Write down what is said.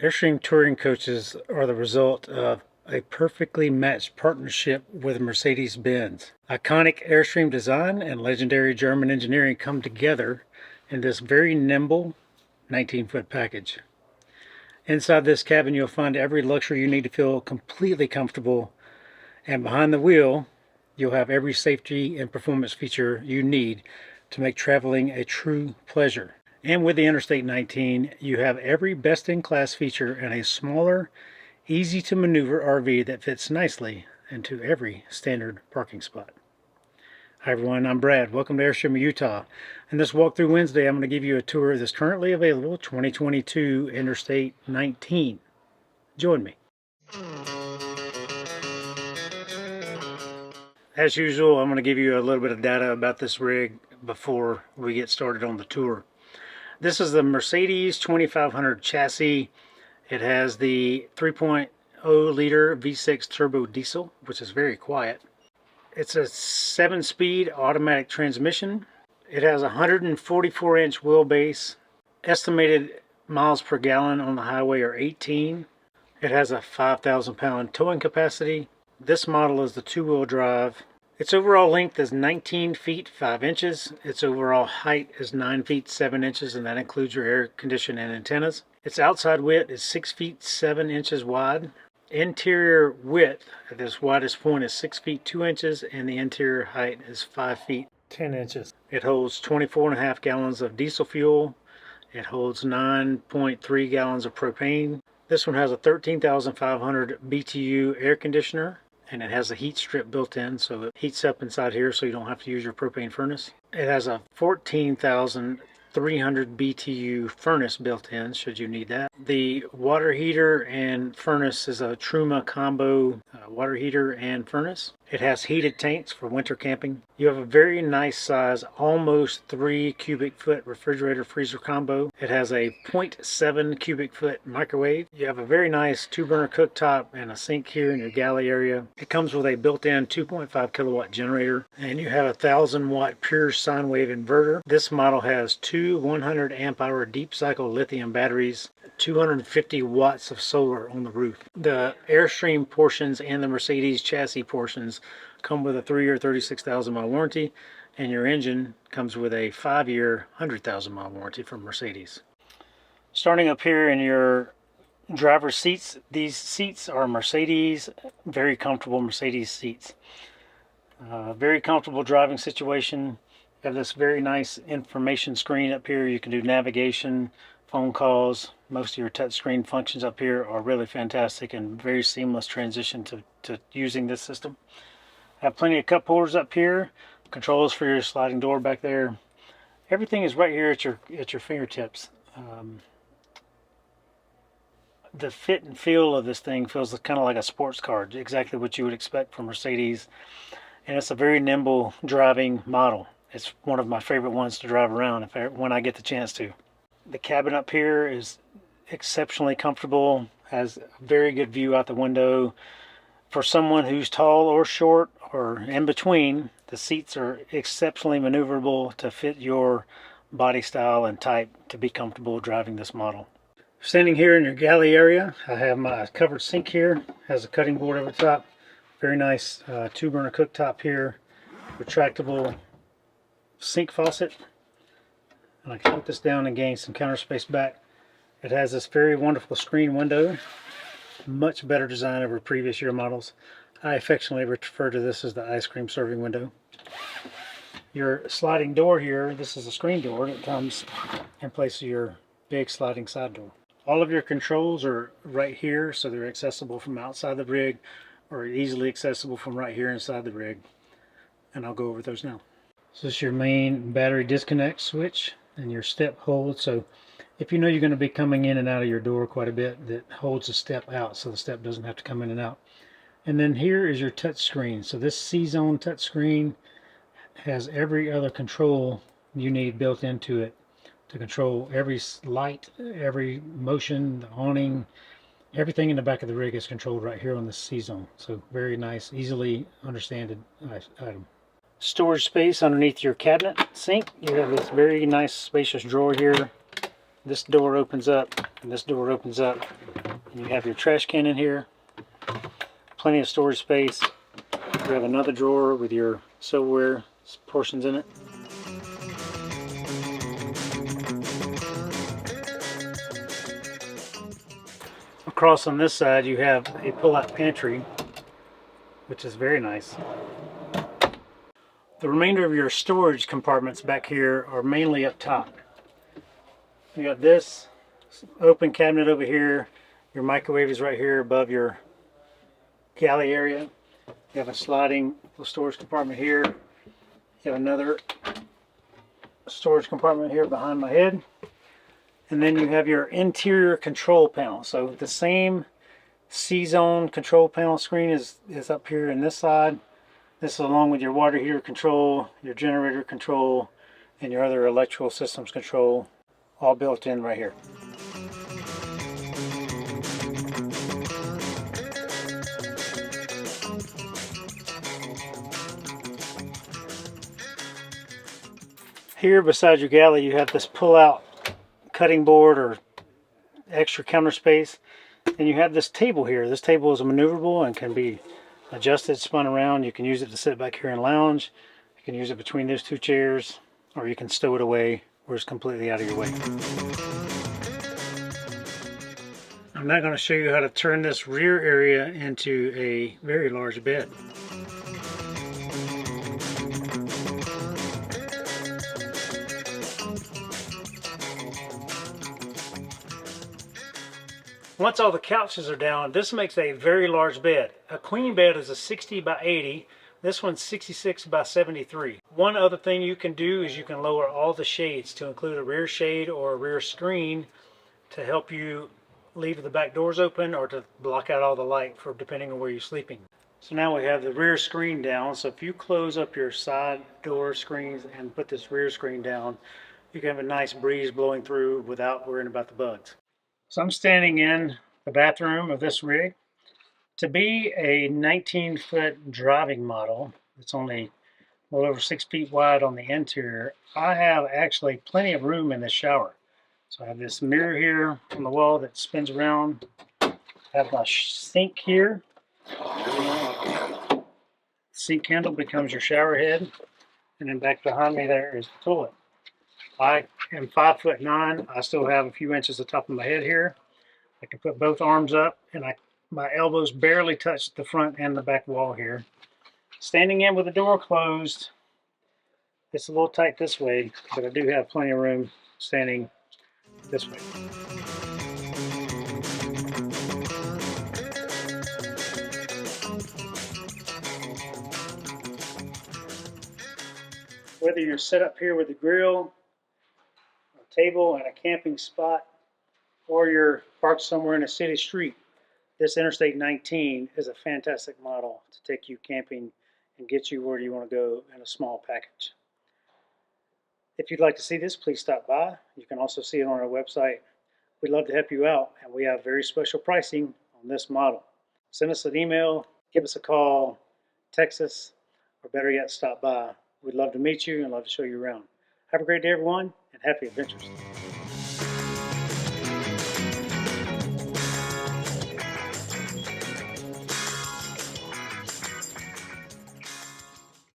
Airstream touring coaches are the result of a perfectly matched partnership with Mercedes-Benz. Iconic Airstream design and legendary German engineering come together in this very nimble 19-foot package. Inside this cabin you'll find every luxury you need to feel completely comfortable, and behind the wheel you'll have every safety and performance feature you need to make traveling a true pleasure. And with the Interstate 19, you have every best-in-class feature in a smaller, easy-to-maneuver RV that fits nicely into every standard parking spot. Hi everyone, I'm Brad. Welcome to Airstream, Utah. In this walkthrough Wednesday, I'm going to give you a tour of this currently available 2022 Interstate 19. Join me. As usual, I'm going to give you a little bit of data about this rig before we get started on the tour. This is the Mercedes 2500 chassis. It has the 3.0 liter V6 turbo diesel, which is very quiet. It's a 7-speed automatic transmission. It has a 144-inch wheelbase. Estimated miles per gallon on the highway are 18. It has a 5,000-pound towing capacity. This model is the 2-wheel drive. Its overall length is 19 feet 5 inches. Its overall height is 9 feet 7 inches, and that includes your air conditioning and antennas. Its outside width is 6 feet 7 inches wide. Interior width at this widest point is 6 feet 2 inches, and the interior height is 5 feet 10 inches. It holds 24.5 gallons of diesel fuel. It holds 9.3 gallons of propane. This one has a 13,500 BTU air conditioner, and it has a heat strip built in, so it heats up inside here so you don't have to use your propane furnace. It has a 14,300 BTU furnace built in should you need that. The water heater and furnace is a Truma combo water heater and furnace. It has heated tanks for winter camping. You have a very nice size, almost 3 cubic foot refrigerator freezer combo. It has a 0.7 cubic foot microwave. You have a very nice 2-burner cooktop and a sink here in your galley area. It comes with a built-in 2.5 kilowatt generator, and you have a 1,000 watt pure sine wave inverter. This model has two 100 amp hour deep cycle lithium batteries, 250 watts of solar on the roof. The Airstream portions and the Mercedes chassis portions come with a 3-year 36,000 mile warranty, and your engine comes with a 5-year 100,000 mile warranty from Mercedes. Starting up here in your driver's seats, these seats are Mercedes, very comfortable Mercedes seats. Very comfortable driving situation. You have this very nice information screen up here. You can do navigation, phone calls. Most of your touchscreen functions up here are really fantastic and very seamless transition to using this system. Have plenty of cup holders up here, controls for your sliding door back there. Everything is right here at your fingertips. The fit and feel of this thing feels kind of like a sports car, exactly what you would expect from Mercedes, and it's a very nimble driving model. It's one of my favorite ones to drive around when I get the chance to. The cabin up here is exceptionally comfortable, has a very good view out the window. For someone who's tall or short or in between, the seats are exceptionally maneuverable to fit your body style and type to be comfortable driving this model. Standing here in your galley area, I have my covered sink here. Has a cutting board over the top. Very nice 2-burner cooktop here. Retractable sink faucet. And I can put this down and gain some counter space back. It has this very wonderful screen window. Much better design over previous year models. I affectionately refer to this as the ice cream serving window. Your sliding door here, this is a screen door that comes in place of your big sliding side door. All of your controls are right here, so they're accessible from outside the rig or easily accessible from right here inside the rig. And I'll go over those now. So this is your main battery disconnect switch and your step hold. So if you know you're going to be coming in and out of your door quite a bit, that holds the step out so the step doesn't have to come in and out. And then here is your touch screen. So this C-Zone touch screen has every other control you need built into it to control every light, every motion, the awning, everything in the back of the rig is controlled right here on the C-Zone. So very nice, easily understood item. Storage space underneath your cabinet sink. You have this very nice spacious drawer here. this door opens up and this door opens up, and you have your trash can in here, plenty of storage space. You have another drawer with your silverware portions in it. Across on this side you have a pull-out pantry, which is very nice. The remainder of your storage compartments back here are mainly up top. You got this open cabinet over here. Your microwave is right here above your galley area. You have a sliding storage compartment here. You have another storage compartment here behind my head. And then you have your interior control panel. So the same C-zone control panel screen is up here in this side. This is along with your water heater control, your generator control, and your other electrical systems control, all built in right here. Here beside your galley you have this pull-out cutting board or extra counter space, and you have this table here. This table is maneuverable and can be adjusted, spun around. You can use it to sit back here and lounge. You can use it between those two chairs, or you can stow it away where it's completely out of your way. I'm now going to show you how to turn this rear area into a very large bed. Once all the couches are down, this makes a very large bed. A queen bed is a 60 by 80. This one's 66 by 73. One other thing you can do is you can lower all the shades to include a rear shade or a rear screen to help you leave the back doors open or to block out all the light for depending on where you're sleeping. So now we have the rear screen down. So if you close up your side door screens and put this rear screen down, you can have a nice breeze blowing through without worrying about the bugs. So I'm standing in the bathroom of this rig. To be a 19-foot driving model, it's only a little over 6 feet wide on the interior, I have actually plenty of room in this shower. So I have this mirror here on the wall that spins around. I have my sink here. Sink handle becomes your shower head. And then back behind me there is the toilet. I am 5'9". I still have a few inches at the top of my head here. I can put both arms up, and my elbows barely touch the front and the back wall here. Standing in with the door closed, it's a little tight this way, but I do have plenty of room standing this way. Whether you're set up here with a grill, a table, and a camping spot, or you're parked somewhere in a city street, this Interstate 19 is a fantastic model to take you camping and get you where you want to go in a small package. If you'd like to see this, please stop by. You can also see it on our website. We'd love to help you out, and we have very special pricing on this model. Send us an email, give us a call, text us, or better yet, stop by. We'd love to meet you and love to show you around. Have a great day, everyone, and happy adventures.